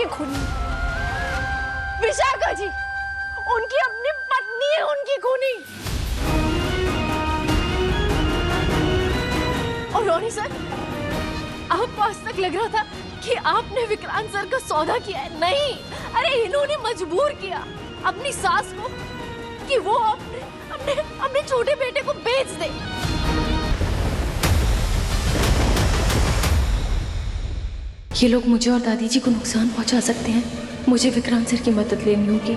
उनकी खूनी। विशाखा जी उनकी अपनी पत्नी है, उनकी खूनी। और रोनी सर, आपको आज तक लग रहा था कि आपने विक्रांत सर का सौदा किया है। नहीं, अरे इन्होंने मजबूर किया अपनी सास को कि वो अपने छोटे बेटे को बेच दे। ये लोग मुझे और दादी जी को नुकसान पहुंचा सकते हैं। मुझे विक्रांत सर की मदद लेनी होगी।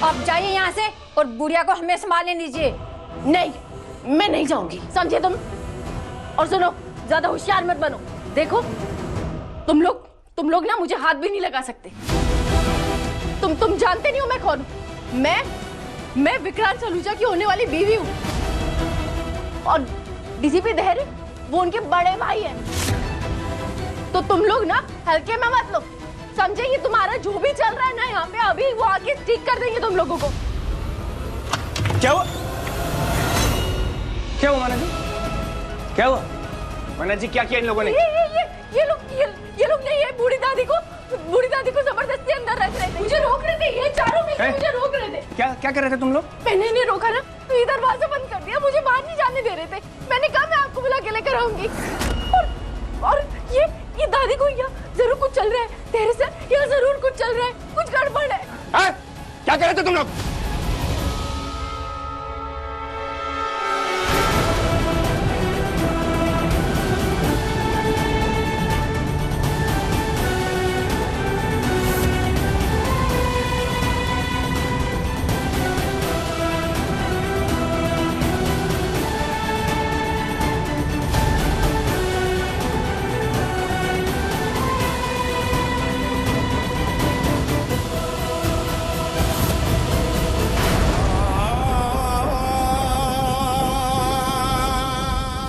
आप जाइए यहाँ से और बुढ़िया को हमें संभालने दीजिए। नहीं, मैं नहीं जाऊंगी, समझे तुम? और सुनो, ज्यादा होशियार मत बनो। देखो तुम लोग ना मुझे हाथ भी नहीं लगा सकते। तुम जानते नहीं हो मैं कौन हूँ। मैं विक्रांत सलूजा की होने वाली बीवी हूँ और डीसीपी दहरी वो उनके बड़े भाई हैं। तो तुम लोग ना हल्के में मत लो, समझे? ये तुम्हारा जो भी चल रहा है ना यहाँ पे, अभी वो आके ठीक कर देंगे तुम लोगों को। क्या हुआ? क्या हुआ माना जी? क्या हुआ माना जी? क्या किया इन लोगों ने? ये लोग नहीं, ये बूढ़ी दादी को जबरदस्ती अंदर रख रहे थे। मुझे रोक रहे थे, ये चारों मिलकर मुझे रोक रहे थे। क्या कर रहे थे तुम लोग? मैंने इन्हें रोका ना तो ये दरवाजा बंद कर दिया, मुझे बाहर नहीं जाने दे रहे थे। मैंने कहा मैं आपको बुला के लेकर आऊंगी। और ये दादी को यहाँ जरूर कुछ चल रहा है। तेरे से यहाँ जरूर कुछ चल रहा है, कुछ गड़बड़ है। क्या कर रहे थे तुम लोग?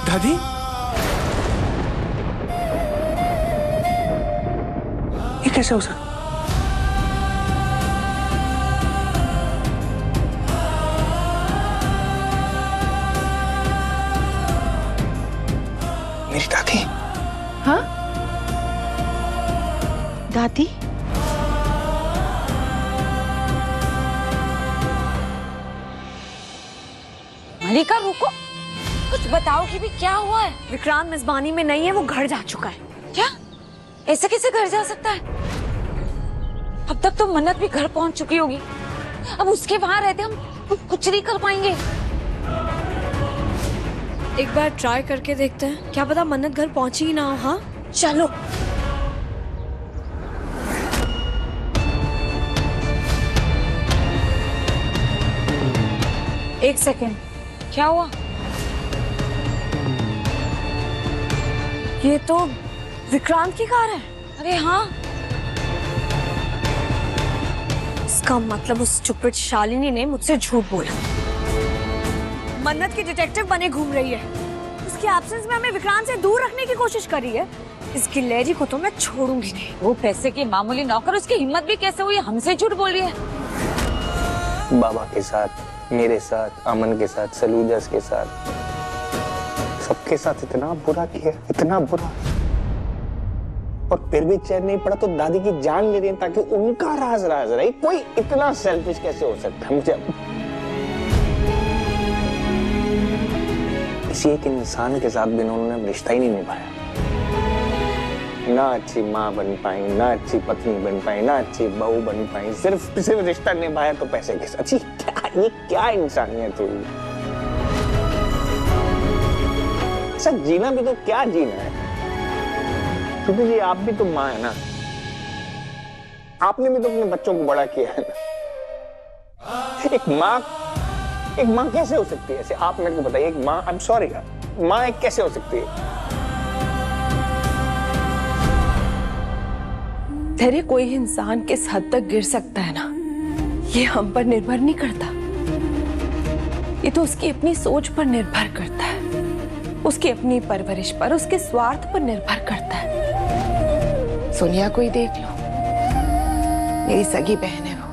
दादी, ये कैसे हो सकता? मेरी दादी? हाँ दादी? मलिका रुको, कुछ बताओ कि भी क्या हुआ है? विक्रांत मेजबानी में नहीं है, वो घर जा चुका है। क्या? ऐसे कैसे घर जा सकता है? अब तक तो मन्नत भी घर पहुंच चुकी होगी। अब उसके वहां रहते हम कुछ नहीं कर पाएंगे। एक बार ट्राई करके देखते हैं, क्या पता मन्नत घर पहुंची ही ना हो। हाँ चलो। एक सेकेंड, क्या हुआ? ये तो विक्रांत की कार है। अरे हाँ, इसका मतलब उस चुपड़ शालिनी ने मुझसे झूठ बोला। मन्नत की डिटेक्टिव बने घूम रही है, उसके एब्सेंस में हमें विक्रांत से दूर रखने की कोशिश कर रही है। इस गिल्लेरी को तो मैं छोड़ूंगी नहीं। वो पैसे की मामूली नौकर, उसकी हिम्मत भी कैसे हुई हमसे झूठ बोल रही है। बाबा के साथ, मेरे साथ, अमन के साथ, सलूजस के साथ, सबके साथ इतना बुरा किया, इतना बुरा, और फिर भी चैन नहीं पड़ा तो दादी की जान ले रही है ताकि उनका राज रहे। कोई इतना सेल्फिश कैसे हो सकता है? मुझे किसी एक इंसान के साथ भी उन्होंने रिश्ता ही नहीं निभाया। ना अच्छी माँ बन पाई, ना अच्छी पत्नी बन पाई, ना अच्छी बहू बन पाई, सिर्फ रिश्ता निभाया तो पैसे के साथ। ये क्या इंसानियत हुई? सच जीना भी तो क्या जीना है? क्योंकि जी आप भी तो माँ है ना, आपने भी तो अपने बच्चों को बड़ा किया है ना। एक माँ कैसे हो सकती है ऐसे? आप मेरे को बताइए, एक माँ, आई एम सॉरी, माँ एक कैसे हो सकती है? धैर्य कोई इंसान किस हद तक गिर सकता है ना, ये हम पर निर्भर नहीं करता। ये तो उसकी अपनी सोच पर निर्भर करता है, उसकी अपनी परवरिश पर, उसके स्वार्थ पर निर्भर करता है। सोनिया को ही देख लो, मेरी सगी बहन है वो,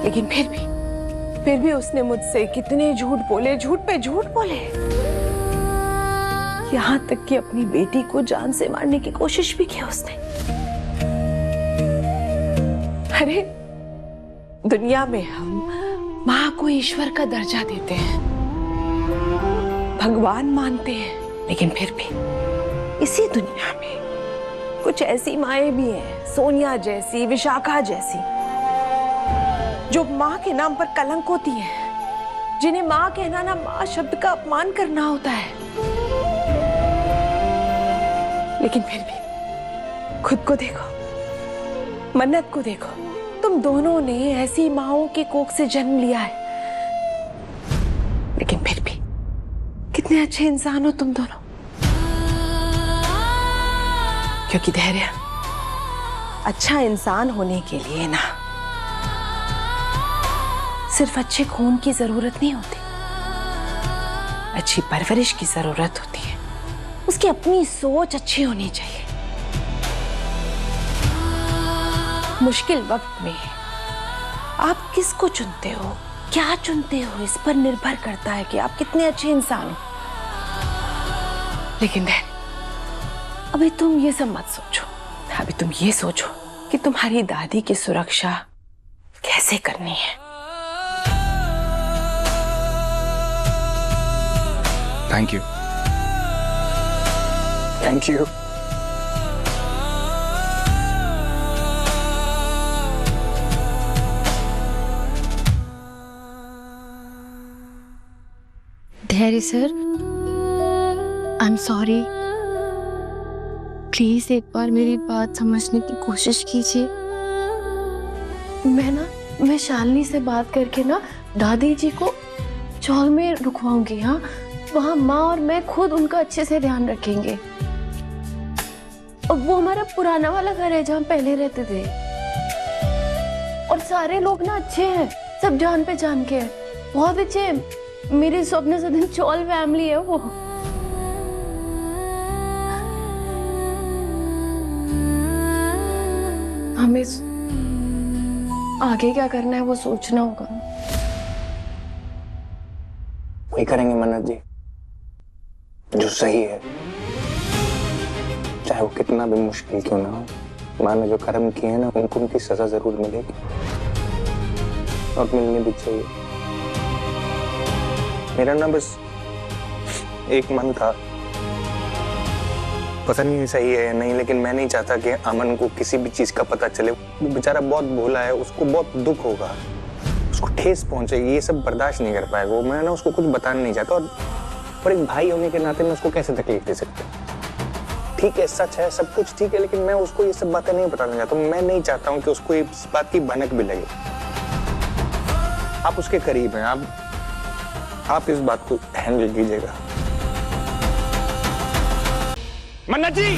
लेकिन फिर भी फिर भी उसने मुझसे कितने झूठ बोले, झूठ पे झूठ बोले, यहाँ तक कि अपनी बेटी को जान से मारने की कोशिश भी की उसने। अरे दुनिया में हम माँ को ईश्वर का दर्जा देते हैं, भगवान मानते हैं, लेकिन फिर भी इसी दुनिया में कुछ ऐसी माएं भी हैं, सोनिया जैसी, विशाखा जैसी, जो माँ के नाम पर कलंक होती हैं, जिन्हें माँ कहना ना माँ शब्द का अपमान करना होता है। लेकिन फिर भी खुद को देखो, मन्नत को देखो, तुम दोनों ने ऐसी माँओं की कोख से जन्म लिया है, लेकिन फिर भी कितने अच्छे इंसान हो तुम दोनों। क्योंकि धैर्य, अच्छा इंसान होने के लिए ना सिर्फ अच्छे खून की जरूरत नहीं होती, अच्छी परवरिश की जरूरत होती है। उसकी अपनी सोच अच्छी होनी चाहिए। मुश्किल वक्त में आप किसको चुनते हो, क्या चुनते हो, इस पर निर्भर करता है कि आप कितने अच्छे इंसान हो। लेकिन अभी तुम ये सब मत सोचो, अभी तुम ये सोचो कि तुम्हारी दादी की सुरक्षा कैसे करनी है। Thank you, thank you. Dhairya sir, I am sorry, please एक बार मेरी बात समझने की कोशिश कीजिए। मैं शालिनी से बात करके ना दादी जी को चौल में रुकवाऊंगी। हाँ, वहाँ माँ और मैं खुद उनका अच्छे से ध्यान रखेंगे। और वो हमारा पुराना वाला घर है जहाँ पहले रहते थे, और सारे लोग ना अच्छे हैं, सब जान पहचान के हैं, बहुत अच्छे हैं। मेरी स्वप्न सदन चौल फैमिली है वो। हमें आगे क्या करना है वो सोचना होगा। वही करेंगे मन्नत जी जो सही है, चाहे वो कितना भी मुश्किल क्यों ना हो। माँ ने जो कर्म किए हैं ना, उनको उनकी सजा जरूर मिलेगी, और मिलनी भी चाहिए। मेरा ना बस एक मन था, पता नहीं सही है या नहीं, लेकिन मैं नहीं चाहता कि अमन को किसी भी चीज का पता चले। वो बेचारा बहुत भोला है, उसको बहुत दुख होगा, उसको ठेस पहुंचेगी, ये सब बर्दाश्त नहीं कर पाएगा। मैं ना उसको कुछ बताना नहीं चाहता, और एक भाई होने के नाते मैं उसको कैसे तकलीफ दे सकता। ठीक है, सच है, सब कुछ ठीक है, लेकिन मैं उसको ये सब बातें नहीं बताना चाहता। मैं नहीं चाहता हूँ कि उसको इस बात की भनक भी लगे। आप उसके करीब हैं, आप इस बात को हैंडल कीजिएगा। मन्नत जी,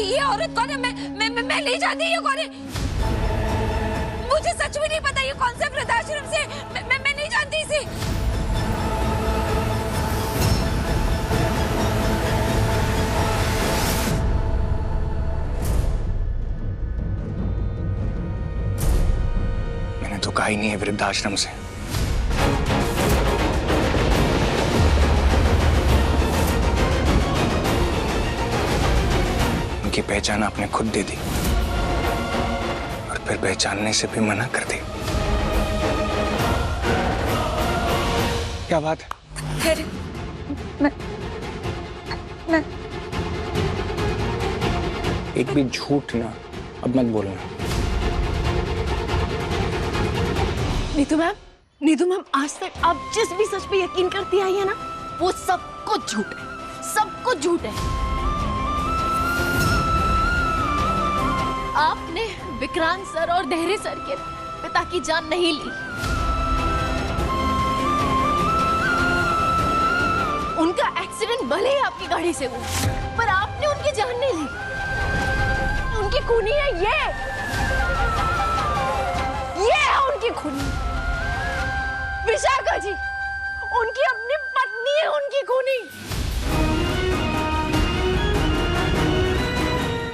ये औरत कौन है? मैं नहीं जानती ये कौन है। मुझे सच में नहीं पता ये कौन सा वृद्धाश्रम से। मैं नहीं जानती इसे। मैंने तो कहा ही नहीं है वृद्धाश्रम से। उनकी पहचान आपने खुद दे दी, और फिर पहचानने से भी मना कर दी। क्या बात है? मैं एक भी झूठ ना अब मत बोलना। नीतू मैम, आज तक आप जिस भी सच पे यकीन करती आई है ना, वो सब कुछ झूठ है, सब कुछ झूठ है। आपने विक्रांत सर और धैर्य सर के पिता की जान नहीं ली। उनका एक्सीडेंट भले ही आपकी गाड़ी से हुआ, पर आपने उनकी जान नहीं ली। उनकी खूनी है ये है उनकी खूनी। विशाखा जी उनकी अपनी पत्नी है उनकी खूनी।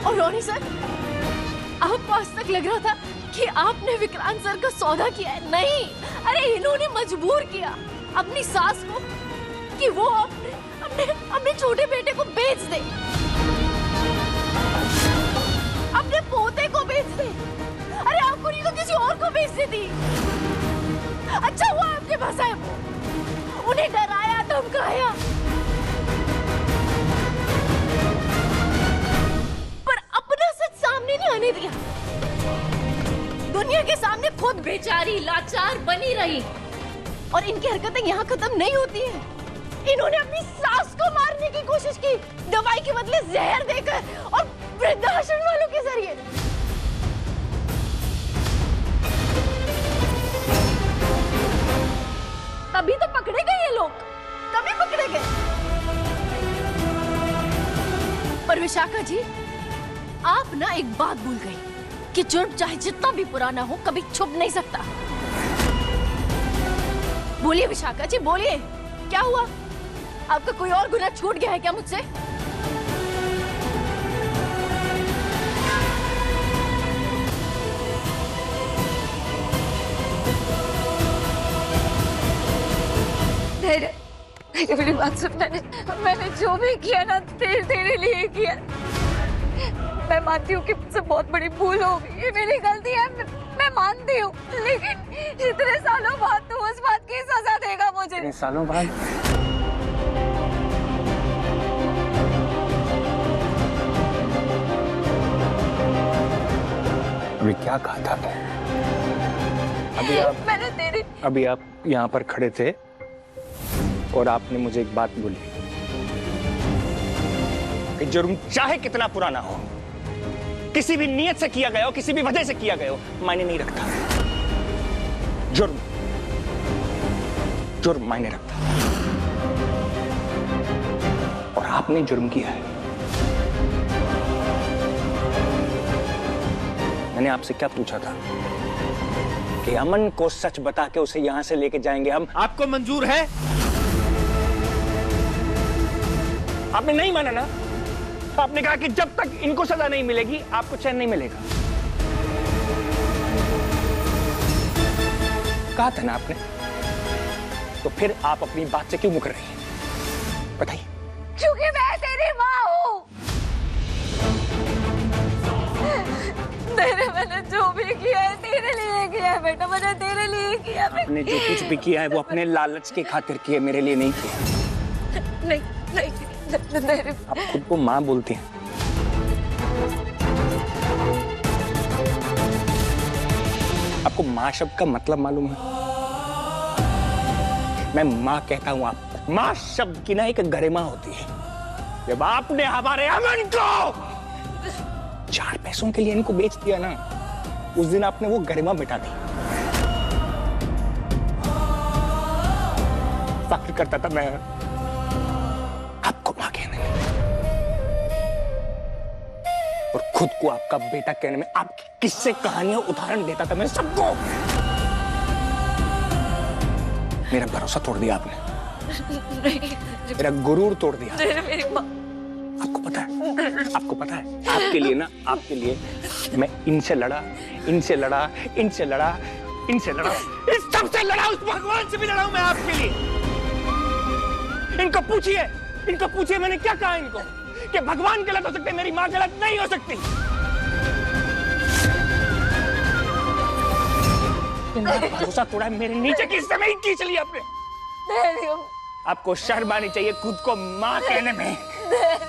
और रोनी सर, आपको आज तक लग रहा था कि आपने विक्रांत सर का सौदा किया है। नहीं, अरे इन्होंने मजबूर किया अपनी सास को कि वो अपने छोटे बेटे को बेच दे, अपने पोते को बेच दे। अरे आपको नहीं तो किसी और को बेच देती। अच्छा हुआ आपके पास आए वो, उन्हें डराया धमकाया, पर अपना सच सामने नहीं आने दिया। दुनिया के सामने खुद बेचारी लाचार बनी रही। और इनकी हरकतें यहाँ खत्म नहीं होती हैं। इन्होंने अपनी सास को मारने की कोशिश की, दवाई के बदले जहर देकर और वृद्धाश्रम वालों के जरिए। तभी तो पकड़े गए ये लोग, तभी पकड़े गए। पर विशाखा जी, आप ना एक बात भूल गई कि जुर्म चाहे जितना भी पुराना हो कभी छुप नहीं सकता। बोलिए विशाखा जी, बोलिए, क्या हुआ? आपका कोई और गुनाह छूट गया है क्या मुझसे? मेरी बात सुन, मैंने जो भी किया ना तेरे लिए किया। मैं मानती हूँ कि मुझसे बहुत बड़ी भूल हो गई, ये मेरी गलती है, मैं मानती हूँ, लेकिन इतने सालों बाद तू उस बात की सजा देगा मुझे। इतने सालों बाद? अभी क्या कहा था? अभी आप यहाँ पर खड़े थे और आपने मुझे एक बात बोली कि जुर्म चाहे कितना पुराना हो, किसी भी नियत से किया गया हो, किसी भी वजह से किया गया हो, मायने नहीं रखता। जुर्म मायने रखता। और आपने जुर्म किया है। मैंने आपसे क्या पूछा था कि अमन को सच बता के उसे यहां से लेके जाएंगे हम। आपको मंजूर है? आपने नहीं माना ना। आपने कहा कि जब तक इनको सजा नहीं मिलेगी आपको चैन नहीं मिलेगा। कहा था ना आपने। तो फिर आप अपनी बात से क्यों मुकर रही हैं? बताइए। क्योंकि मैं तेरी माँ हूँ। मैंने जो भी किया है तेरे लिए किया है बेटा, मैंने तेरे लिए किया है। आपने जो कुछ भी किया है वो अपने लालच के खातिर किया, मेरे लिए नहीं किया। नहीं। आप खुद को माँ बोलती हैं। आपको माँ शब्द का मतलब मालूम है? मैं माँ कहता हूँ आपको। माँ शब्द की ना एक गरिमा होती है। जब आपने हमारे अमन को 4 पैसों के लिए इनको बेच दिया ना, उस दिन आपने वो गरिमा मिटा दी। फख्र करता था मैं आपको माँ कहने में और खुद को आपका बेटा कहने में। आपकी किस्से कहानियां उदाहरण देता था मैं सबको। मेरा भरोसा तोड़ दिया आपने। मेरा गुरूर तोड़ दिया। मेरी माँ। आपको पता है आपके लिए ना, आपके लिए मैं इनसे लड़ा, इस सबसे लड़ा, उस भगवान से भी लड़ा हूं मैं आपके लिए। इनको पूछिए मैंने क्या कहा इनको कि भगवान गलत हो सकते, मेरी माँ गलत नहीं हो सकती। भरोसा तोड़ा है, मेरे नीचे की हिस्से में ही खींच लिया आपने। आपको शर्म आनी चाहिए खुद को माँ कहने में।